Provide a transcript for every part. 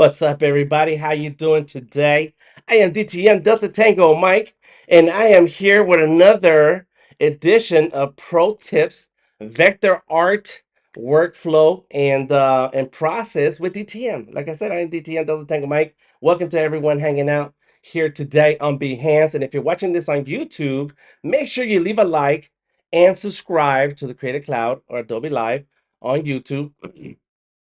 What's up, everybody? How you doing today? I am DTM Delta Tango Mike, and I am here with another edition of Pro Tips Vector Art Workflow and Process with DTM. Like I said, I am DTM Delta Tango Mike. Welcome to everyone hanging out here today on Behance. And if you're watching this on YouTube, make sure you leave a like and subscribe to the Creative Cloud or Adobe Live on YouTube.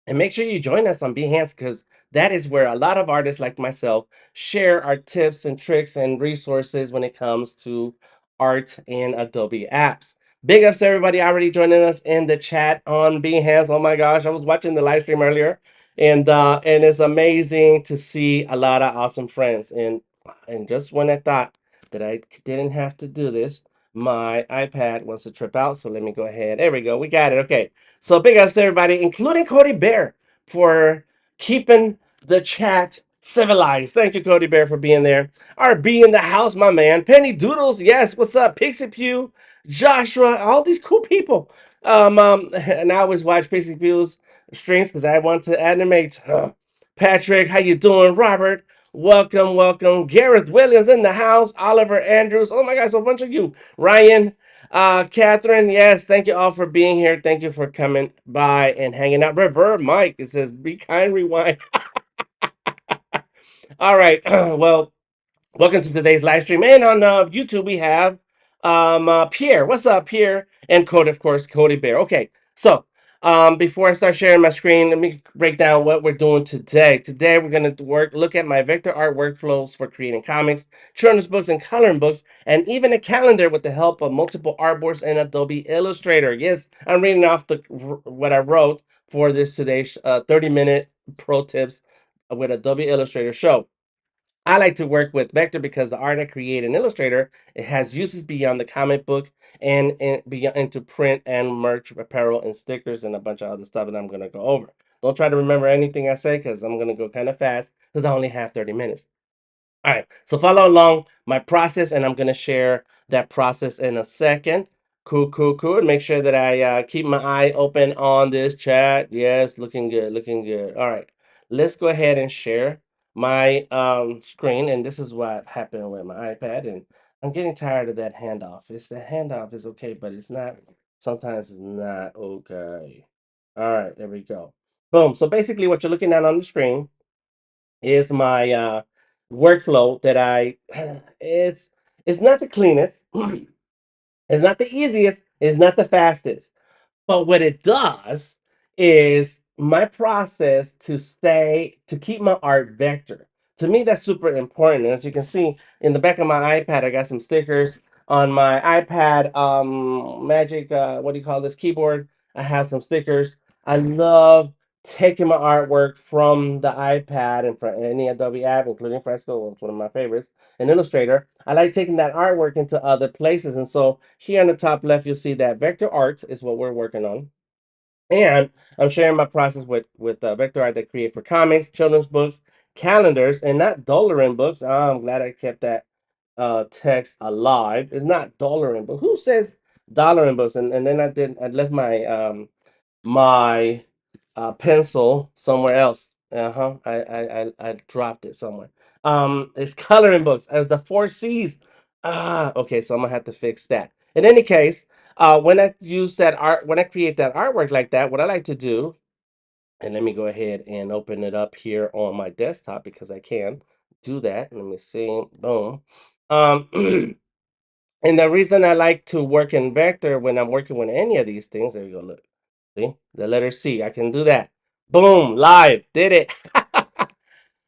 And make sure you join us on Behance because that is where a lot of artists like myself share our tips and tricks and resources when it comes to art and Adobe apps. Big ups to everybody already joining us in the chat on Behance. Oh my gosh, I was watching the live stream earlier, and it's amazing to see a lot of awesome friends. And just when I thought that I didn't have to do this, my iPad wants to trip out. So let me go ahead. There we go. We got it. Okay. So big ups to everybody, including Cody Bear, for keeping the chat civilized. Thank you, Cody Bear, for being there. RB in the house, my man. Penny Doodles, yes. What's up? Pixie Pew, Joshua, all these cool people. And I always watch Pixie Pew's streams because I want to animate. Patrick, how you doing? Robert, welcome, welcome. Gareth Williams in the house. Oliver Andrews. Oh my gosh, a bunch of you. Ryan, Catherine, yes, thank you all for being here. Thank you for coming by and hanging out. Reverb Mike, it says, be kind, rewind. All right, well, welcome to today's live stream. And on YouTube, we have Pierre. What's up, Pierre? And Cody, of course, Cody Bear. Okay, so before I start sharing my screen, let me break down what we're doing today. Today, we're going to look at my vector art workflows for creating comics, children's books, and coloring books, and even a calendar with the help of multiple artboards and Adobe Illustrator. Yes, I'm reading off what I wrote for this today's 30-minute pro tips with Adobe Illustrator show. I like to work with vector because the art I create in Illustrator, it has uses beyond the comic book and beyond into print and merch, apparel, and stickers and a bunch of other stuff that I'm gonna go over. Don't try to remember anything I say because I'm gonna go kind of fast because I only have 30 minutes. All right, so follow along my process, and I'm gonna share that process in a second. Cool, cool, cool. And make sure that I keep my eye open on this chat. Yes, looking good, looking good. All right, let's go ahead and share my screen. And this is what happened with my iPad. And I'm getting tired of that handoff. It's the handoff is okay, but it's not. Sometimes it's not okay. All right, there we go. Boom. So basically, what you're looking at on the screen is my workflow that I it's it's not the cleanest, it's not the easiest, it's not the fastest. But what it does is my process to keep my art vector. To me, that's super important. As you can see in the back of my iPad, I got some stickers on my iPad Magic. What do you call this keyboard? I have some stickers. I love taking my artwork from the iPad and from any Adobe app, including Fresco, it's one of my favorites, and Illustrator. I like taking that artwork into other places. And so here on the top left, you'll see that vector art is what we're working on. And I'm sharing my process with vector art that I create for comics, children's books, calendars, and not dollaring books. Oh, I'm glad I kept that text alive. It's not dollaring, but who says dollaring books? And then I left my pencil somewhere else. I dropped it somewhere. It's coloring books as the four C's. Okay, so I'm gonna have to fix that. In any case, when I use that art, when I create that artwork like that, what I like to do, and let me go ahead and open it up here on my desktop because I can do that. Let me see. Boom. Um, and the reason I like to work in vector when I'm working with any of these things, there you go. Look. See the letter C. I can do that. Boom, live, did it.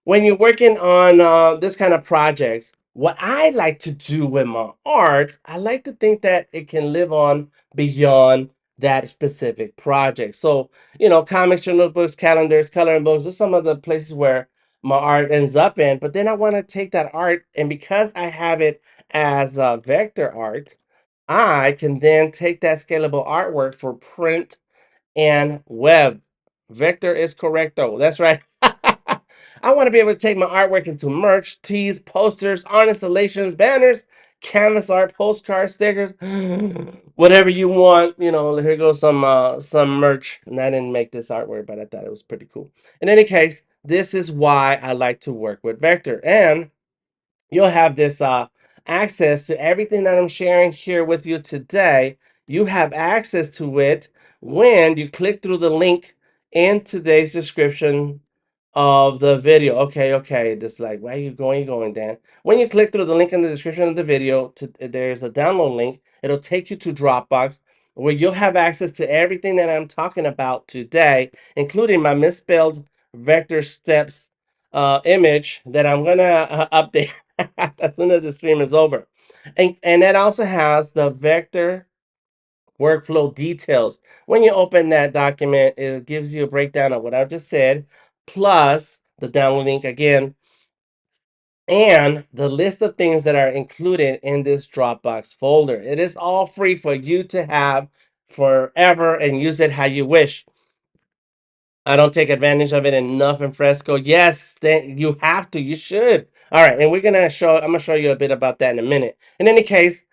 When you're working on this kind of projects, what I like to do with my art, I like to think that it can live on beyond that specific project. So, comics, journal books, calendars, coloring books, are some of the places where my art ends up in. But then I want to take that art, and because I have it as vector art, I can then take that scalable artwork for print and web. Vector is correcto. That's right. I want to be able to take my artwork into merch, tees, posters, art installations, banners, canvas art, postcards, stickers, whatever you want. Here goes some merch. And I didn't make this artwork, but I thought it was pretty cool. In any case, this is why I like to work with vector. And you'll have this access to everything that I'm sharing here with you today. You have access to it when you click through the link in today's description of the video. Okay. Just like, where are you going? You're going, Dan. When you click through the link in the description of the video, there's a download link. It'll take you to Dropbox where you'll have access to everything that I'm talking about today, including my misspelled vector steps image that I'm gonna update as soon as the stream is over. And that also has the vector workflow details. When you open that document, it gives you a breakdown of what I just said, plus the download link again, and the list of things that are included in this Dropbox folder. It is all free for you to have forever and use it how you wish. I don't take advantage of it enough in Fresco. Yes, then you have to. You should. All right, and I'm gonna show you a bit about that in a minute. In any case,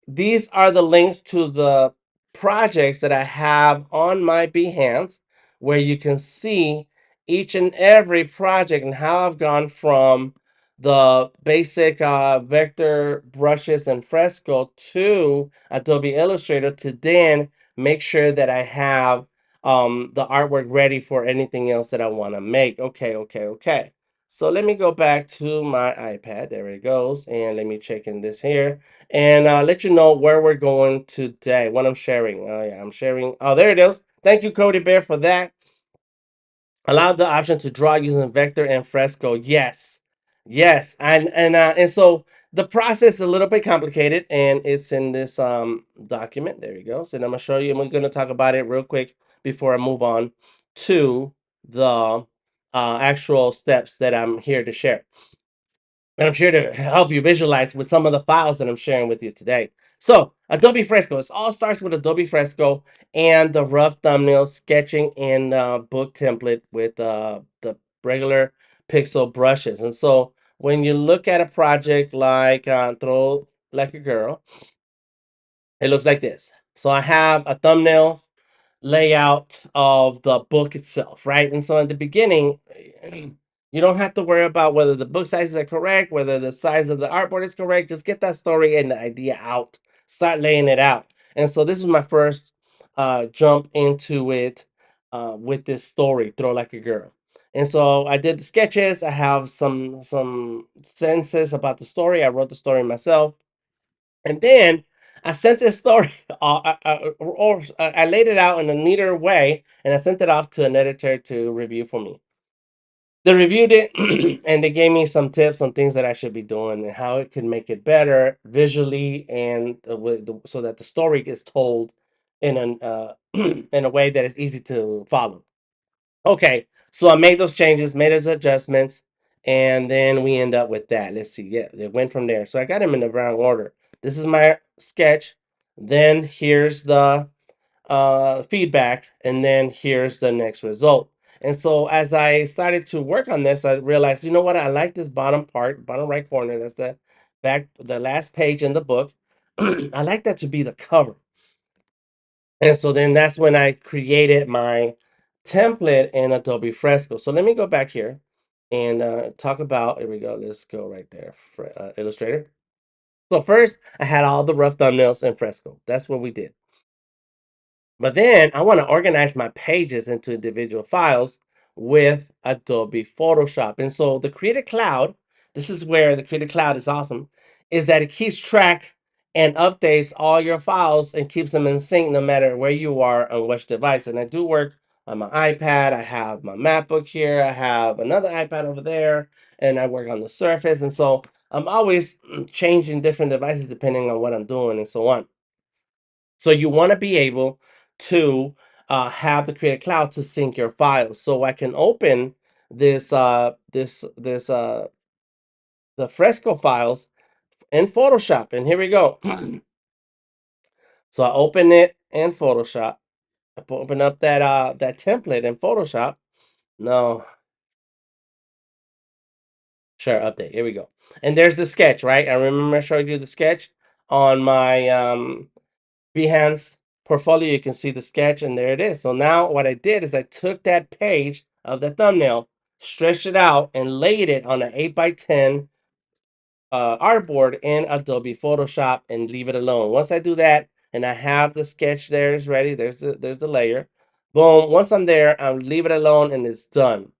these are the links to the projects that I have on my Behance, where you can see each and every project and how I've gone from the basic vector brushes and Fresco to Adobe Illustrator to then make sure that I have the artwork ready for anything else that I want to make. Okay. So let me go back to my iPad. There it goes. And let me check in this here and let you know where we're going today, what I'm sharing. Oh, yeah, I'm sharing. Oh, there it is. Thank you, Cody Bear, for that. Allow the option to draw using vector and Fresco. Yes, and so the process is a little bit complicated, and it's in this document. There you go. So I'm gonna show you, and we're gonna talk about it real quick before I move on to the actual steps that I'm here to share. And I'm sure to help you visualize with some of the files that I'm sharing with you today. So Adobe Fresco, it all starts with Adobe Fresco and the rough thumbnail sketching in book template with the regular pixel brushes. And so when you look at a project like Throw Like a Girl, it looks like this. So I have a thumbnail layout of the book itself, right? And so in the beginning, you don't have to worry about whether the book sizes are correct, whether the size of the artboard is correct. Just get that story and the idea out. Start laying it out. And so this is my first jump into it with this story, Throw Like a Girl. And so I did the sketches. I have some senses about the story. I wrote the story myself. And then I sent this story, or I laid it out in a neater way, and I sent it off to an editor to review for me. They reviewed it, and they gave me some tips on things that I should be doing and how it could make it better visually, and so that the story is told in in a way that is easy to follow. Okay, so I made those changes, made those adjustments, and then we end up with that. Let's see. Yeah, it went from there. So I got them in the wrong order. This is my sketch. Then here's the feedback, and then here's the next result. And so as I started to work on this, I realized, you know what? I like this bottom part, bottom right corner. That's the last page in the book. I like that to be the cover. And so then that's when I created my template in Adobe Fresco. So let me go back here and talk about, here we go, let's go right there, Illustrator. So first, I had all the rough thumbnails in Fresco. That's what we did. But then I want to organize my pages into individual files with Adobe Photoshop. And so the Creative Cloud, this is where the Creative Cloud is awesome, is that it keeps track and updates all your files and keeps them in sync no matter where you are on which device. And I do work on my iPad. I have my MacBook here. I have another iPad over there, and I work on the Surface. And so I'm always changing different devices depending on what I'm doing and so on. So you want to be able to have the Creative Cloud to sync your files. So I can open this the Fresco files in Photoshop, and here we go. So I open it in Photoshop. Open up that template in Photoshop. No, sure, update. Here we go. And there's the sketch, right? I remember I showed you the sketch on my Behance portfolio. You can see the sketch, and there it is. So now what I did is I took that page of the thumbnail stretched it out, and laid it on an 8x10 artboard in Adobe Photoshop and leave it alone. Once I do that and I have the sketch there is ready, there's the layer. Boom. Once I'm there, I'll leave it alone and it's done.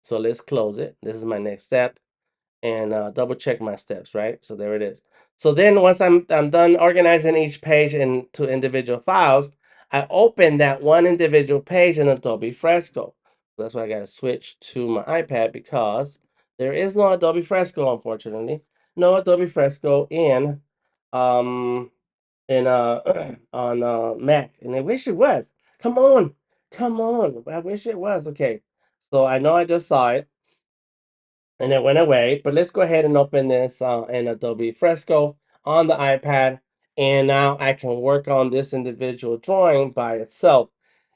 So let's close it. This is my next step and double check my steps, right? So there it is. So then once I'm done organizing each page into individual files, I open that one individual page in Adobe Fresco. That's why I got to switch to my iPad because there is no Adobe Fresco, unfortunately. No Adobe Fresco um in on Mac, and I wish it was. Come on, come on! I wish it was. Okay, so I know I just saw it and it went away. But let's go ahead and open this in Adobe Fresco on the iPad, and now I can work on this individual drawing by itself.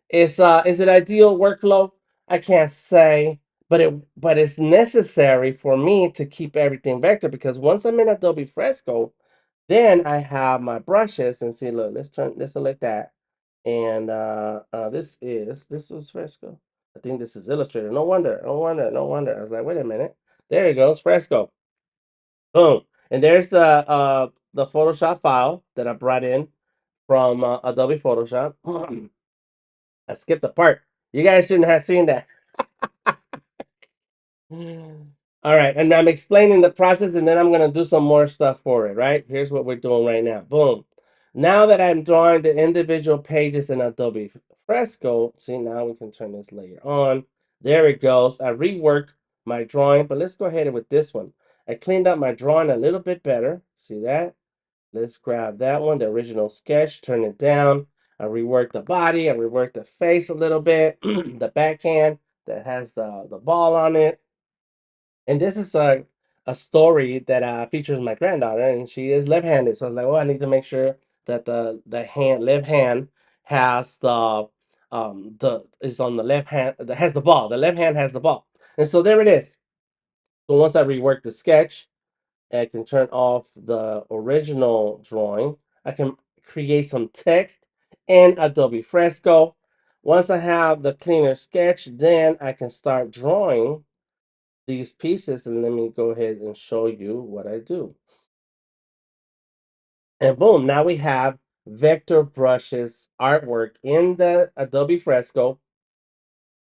Is it ideal workflow? I can't say, but it's necessary for me to keep everything vector because once I'm in Adobe Fresco, then I have my brushes and see. Look, let's select that, and this was Fresco. I think this is Illustrator. No wonder, no wonder, no wonder. I was like, wait a minute. There it goes, Fresco. Boom. And there's the Photoshop file that I brought in from Adobe Photoshop. I skipped the part. You guys shouldn't have seen that. All right, and I'm explaining the process, and then I'm gonna do some more stuff for it, right? Here's what we're doing right now. Boom. Now that I'm drawing the individual pages in Adobe Fresco, see now we can turn this layer on. There it goes. I reworked my drawing, but let's go ahead with this one. I cleaned up my drawing a little bit better. See that? Let's grab that one, the original sketch, turn it down. I reworked the body, I reworked the face a little bit, the backhand that has the ball on it. And this is a story that features my granddaughter, and she is left-handed. So I was like, well, I need to make sure that the left hand has the is on the left hand that has the ball. The left hand has the ball, and so there it is. So once I rework the sketch, I can turn off the original drawing. I can create some text in Adobe Fresco. Once I have the cleaner sketch, then I can start drawing these pieces, and let me go ahead and show you what I do. And boom, now we have vector brushes artwork in the Adobe Fresco.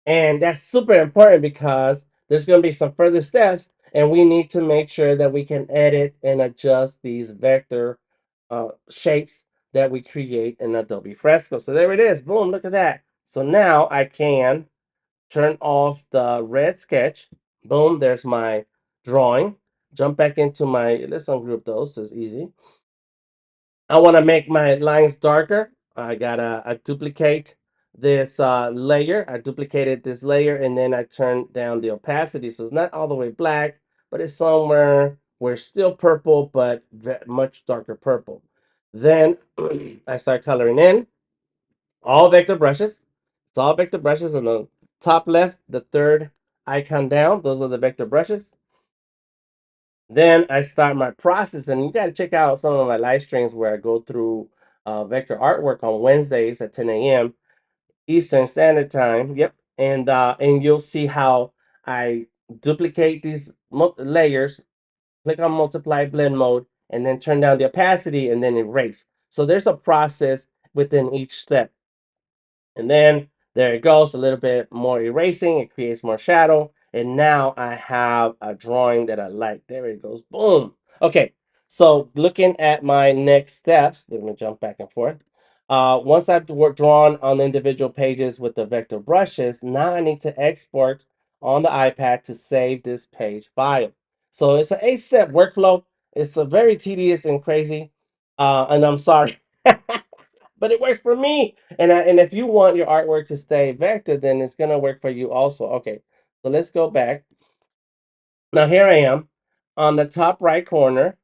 And that's super important because there's going to be some further steps, and we need to make sure that we can edit and adjust these vector shapes that we create in Adobe Fresco. So there it is. Boom, look at that. So now I can turn off the red sketch. Boom, there's my drawing. Jump back into my, let's ungroup those, it's easy. I want to make my lines darker. I gotta duplicate this layer. I duplicated this layer and then I turned down the opacity. So it's not all the way black, but it's somewhere where it's still purple, but much darker purple. Then I start coloring in all vector brushes. It's all vector brushes on the top left, the third icon down. Those are the vector brushes. Then I start my process, and you got to check out some of my live streams where I go through vector artwork on Wednesdays at 10 a.m. Eastern Standard Time. Yep, and you'll see how I duplicate these layers, click on multiply blend mode, and then turn down the opacity and then erase. So there's a process within each step. And then there it goes, a little bit more erasing. It creates more shadow. And now I have a drawing that I like. There it goes. Boom. Okay. So looking at my next steps, let me jump back and forth. Once I've drawn on individual pages with the vector brushes, now I need to export on the iPad to save this page file. So it's an 8-step workflow. It's a very tedious and crazy. And I'm sorry. But it works for me. And if you want your artwork to stay vector, then it's gonna work for you also. Okay, so let's go back. Now here I am on the top right corner.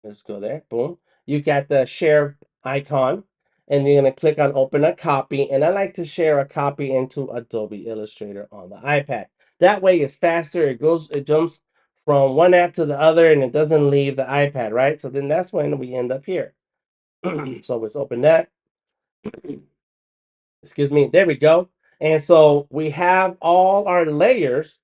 Let's go there. Boom. You got the share icon, and you're gonna click on open a copy. And I like to share a copy into Adobe Illustrator on the iPad. That way it's faster. It jumps from one app to the other, and it doesn't leave the iPad, right? So then that's when we end up here. So let's open that. Excuse me. There we go. And so we have all our layers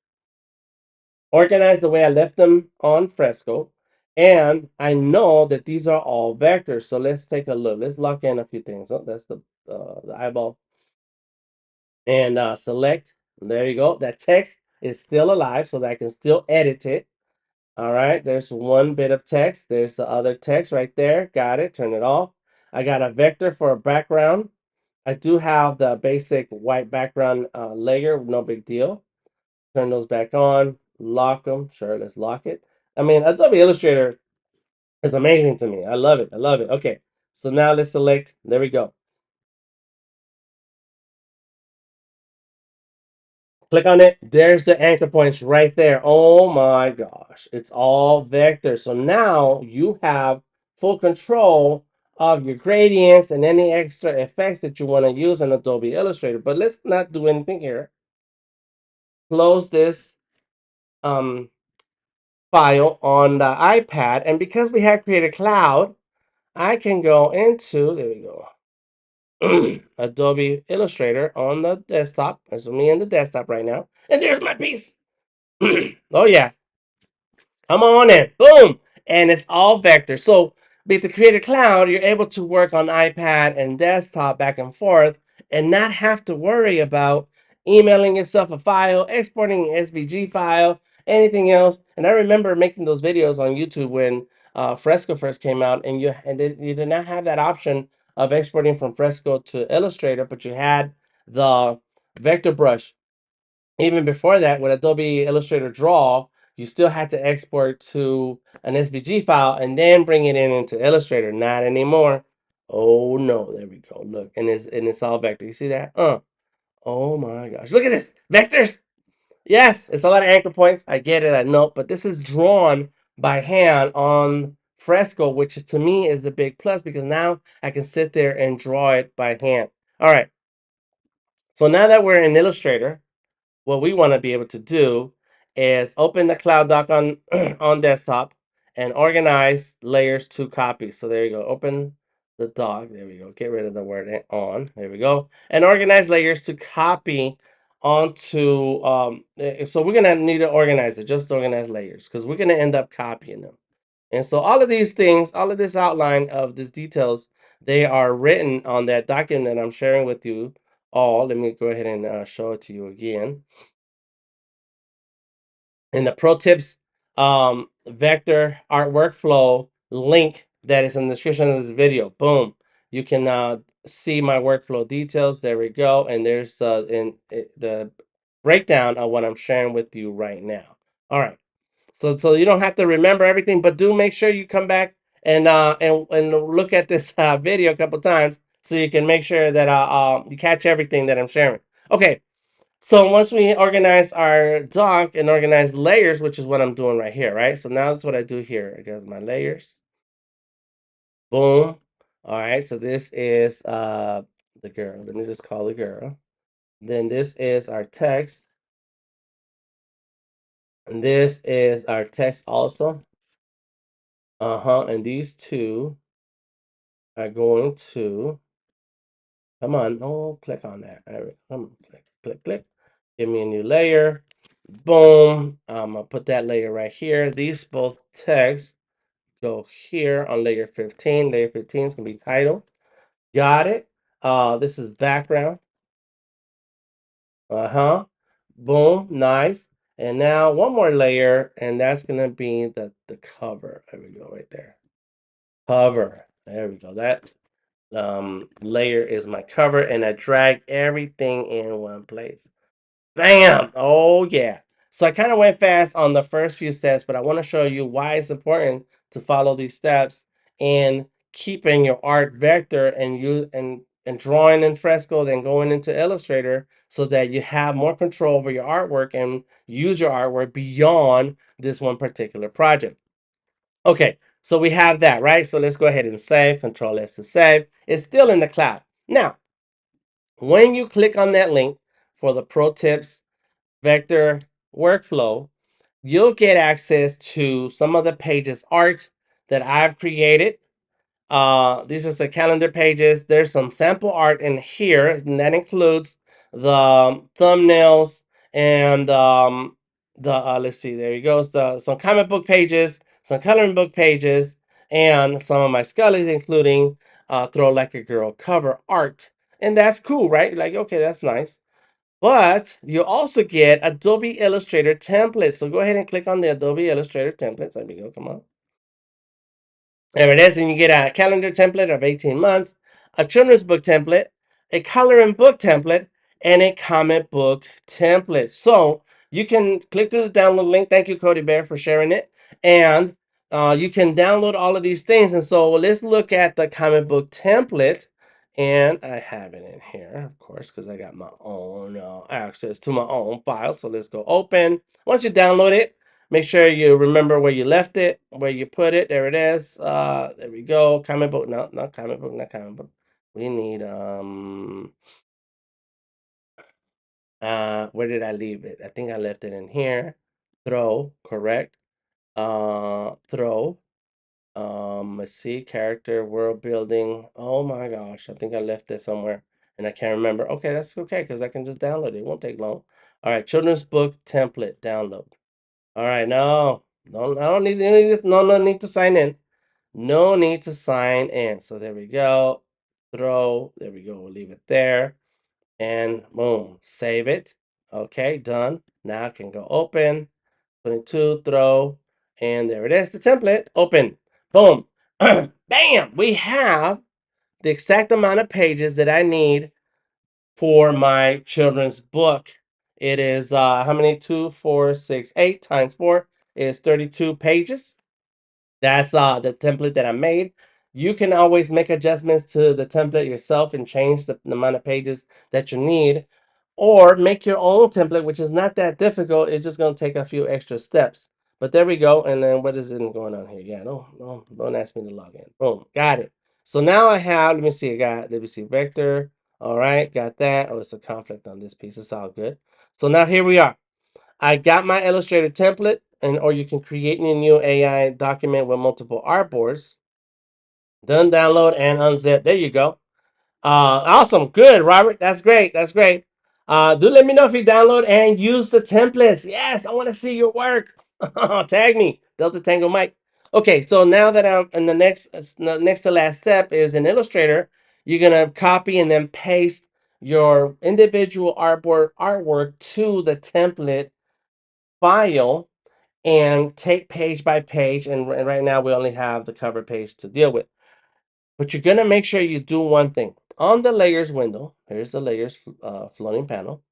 organized the way I left them on Fresco. And I know that these are all vectors. So let's take a look. Let's lock in a few things. Oh, that's the eyeball. And select. There you go. That text is still alive so that I can still edit it. All right. There's one bit of text. There's the other text right there. Got it. Turn it off. I got a vector for a background. I do have the basic white background layer. No big deal. Turn those back on. Lock them. Sure. Let's lock it. I mean, Adobe Illustrator is amazing to me. I love it. I love it. Okay. So now let's select. There we go. Click on it. There's the anchor points right there. Oh my gosh. It's all vector. So now you have full control of your gradients and any extra effects that you want to use in Adobe Illustrator. But let's not do anything here. Close this um, file on the iPad. And because we have Creative Cloud, I can go into, there we go, Adobe Illustrator on the desktop. That's me in the desktop right now. And there's my piece. Oh yeah, come on in. Boom. And it's all vector. So with the Creative Cloud, you're able to work on iPad and desktop back and forth and not have to worry about emailing yourself a file, exporting an SVG file, anything else. And I remember making those videos on YouTube when Fresco first came out, and you did not have that option of exporting from Fresco to Illustrator, but you had the vector brush. Even before that, with Adobe Illustrator Draw, you still had to export to an SVG file and then bring it in into Illustrator. Not anymore. Oh no, there we go. Look, and it's all vector. You see that? Oh my gosh. Look at this. Vectors. Yes, it's a lot of anchor points. I get it, I know, but this is drawn by hand on Fresco, which to me is a big plus because now I can sit there and draw it by hand. All right. So now that we're in Illustrator, what we want to be able to do is open the Cloud Dock on on desktop and organize layers to copy. So there you go. Open the dock. There we go. Get rid of the word on. There we go. And organize layers to copy onto. So we're gonna need to organize it. Just organize layers because we're gonna end up copying them. And so all of these things, all of this outline of these details, they are written on that document that I'm sharing with you all. Let me go ahead and show it to you again. In the pro tips vector art workflow link that is in the description of this video. Boom. You can see my workflow details. There we go. And there's the breakdown of what I'm sharing with you right now. All right. So you don't have to remember everything, but do make sure you come back and look at this video a couple times so you can make sure that you catch everything that I'm sharing. Okay. So once we organize our dock and organize layers, which is what I'm doing right here, right? So now that's what I do here. I got my layers. Boom. All right. So this is the girl. Let me just call the girl. Then this is our text. And this is our text also. And these two are going to come on. Oh, click on that. All right. Come on. Click, click, click. Give me a new layer. Boom. I'm gonna put that layer right here. These both texts go here on layer 15. Layer 15 is gonna be title. Got it. This is background. Boom. Nice. And now one more layer, and that's gonna be the cover. There we go, right there. Cover. There we go. That layer is my cover, and I drag everything in one place. Bam! Oh, yeah. So I kind of went fast on the first few steps, but I want to show you why it's important to follow these steps in keeping your art vector and drawing in Fresco, then going into Illustrator so that you have more control over your artwork and use your artwork beyond this one particular project. Okay, so we have that, right? So let's go ahead and save. Control S to save. It's still in the cloud. Now, when you click on that link for the pro tips vector workflow, you'll get access to some of the pages art that I've created. These are the calendar pages. There's some sample art in here, and that includes the thumbnails, and the let's see, there you go. Some comic book pages, some coloring book pages, and some of my scullies, including Throw Like a Girl cover art. And that's cool, right? Like, okay, that's nice. But you also get Adobe Illustrator templates. So go ahead and click on the Adobe Illustrator templates. There we go. Come on. There it is, and you get a calendar template of 18 months, a children's book template, a coloring book template, and a comic book template. So you can click through the download link. Thank you, Cody Bear, for sharing it. And you can download all of these things. And so let's look at the comic book template. And I have it in here, of course, because I got my own access to my own file. So let's go open. Once you download it, make sure you remember where you left it, where you put it. There it is. There we go. Comic book. No, not comic book, not comic book. We need where did I leave it? I think I left it in here. Throw, correct. Throw. Let's see, character, world building. Oh my gosh, I think I left it somewhere and I can't remember. Okay, that's okay because I can just download it. It won't take long. All right, children's book template download. All right, no, I don't need any of this. No need to sign in. No need to sign in. So there we go. Throw. There we go. We'll leave it there. And boom, save it. Okay, done. Now I can go open. 22, throw. And there it is, the template. Open. Boom. Bam! We have the exact amount of pages that I need for my children's book. It is how many? 2, 4, 6, 8 times 4 is 32 pages. That's the template that I made. You can always make adjustments to the template yourself and change the amount of pages that you need, or make your own template, which is not that difficult. It's just going to take a few extra steps. But there we go. And then what is it going on here? Yeah, don't ask me to log in. Boom, got it. So now I have, let me see, let me see, vector. All right, got that. Oh, it's a conflict on this piece. It's all good. So now here we are. I got my Illustrator template, and or you can create a new AI document with multiple artboards. Done download and unzip. There you go. Awesome. Good, Robert. That's great. That's great. Do let me know if you download and use the templates. Yes, I want to see your work. Tag me, Delta Tango Mike. Okay, so now that I'm in the next to last step is in Illustrator, you're gonna copy and then paste your individual artwork to the template file and take page by page. And right now we only have the cover page to deal with. But you're going to make sure you do one thing. On the layers window, here's the layers floating panel.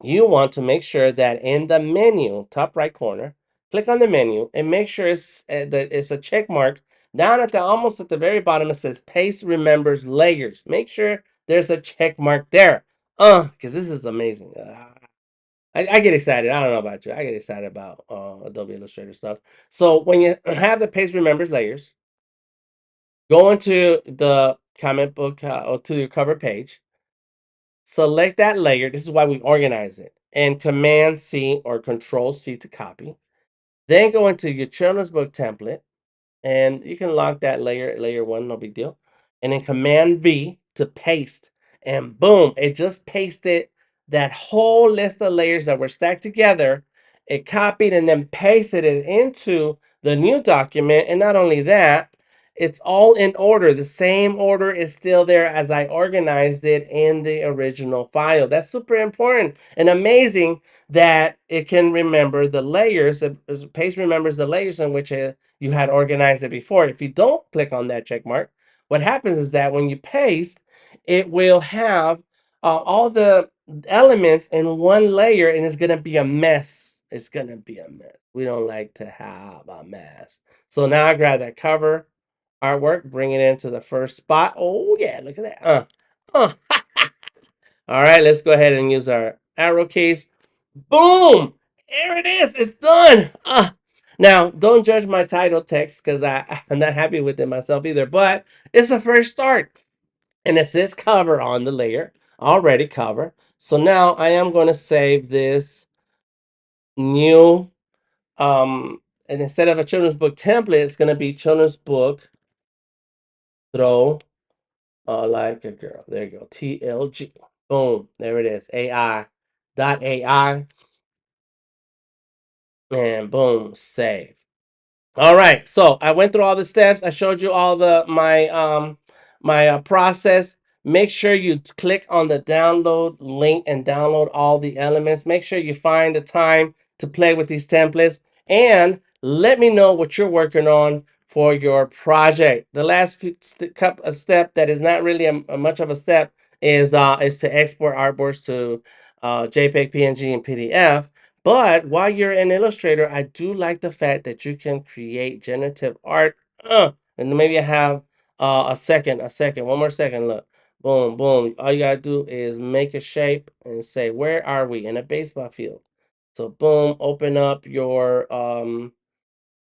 You want to make sure that in the menu, top right corner, click on the menu and make sure that it's a check mark. Down at the almost at the very bottom, it says Paste Remembers Layers. Make sure there's a check mark there. Because this is amazing. I get excited. I don't know about you. I get excited about Adobe Illustrator stuff. So when you have the Paste Remembers Layers, go into the comic book or to your cover page. Select that layer. This is why we organize it. And Command C or Control C to copy. Then go into your children's book template. And you can lock that layer 1, no big deal. And then Command V to paste. And boom, it just pasted that whole list of layers that were stacked together. It copied and then pasted it into the new document. And not only that, it's all in order. The same order is still there as I organized it in the original file. That's super important and amazing that it can remember the layers. Paste remembers the layers in which you had organized it before. If you don't click on that check mark, what happens is that when you paste, it will have all the elements in one layer and it's going to be a mess. It's going to be a mess. We don't like to have a mess. So now I grab that cover artwork, bring it into the first spot. Oh yeah, look at that. All right, let's go ahead and use our arrow keys. Boom! There it is. It's done. Now, don't judge my title text because I'm not happy with it myself either, but it's a first start. And it says cover on the layer, already cover. So now I am going to save this new, and instead of a children's book template, it's going to be children's book throw like a girl. There you go, TLG. Boom. There it is. AI. Dot AI. And boom. Save. All right, so I went through all the steps. I showed you all the my process. Make sure you click on the download link and download all the elements. Make sure you find the time to play with these templates and let me know what you're working on for your project. The last step that is not really a much of a step is to export artboards to JPEG, PNG, and PDF. But while you're in Illustrator, I do like the fact that you can create generative art. And maybe I have one more second. Look, boom, boom. All you gotta do is make a shape and say, where are we in a baseball field? So boom, open up your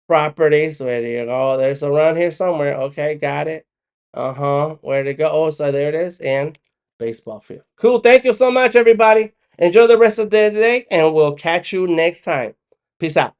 properties. Where do you go? There's around here somewhere. Okay, got it. Where to go? Oh, so there it is. And baseball field. Cool. Thank you so much, everybody. Enjoy the rest of the day, and we'll catch you next time. Peace out.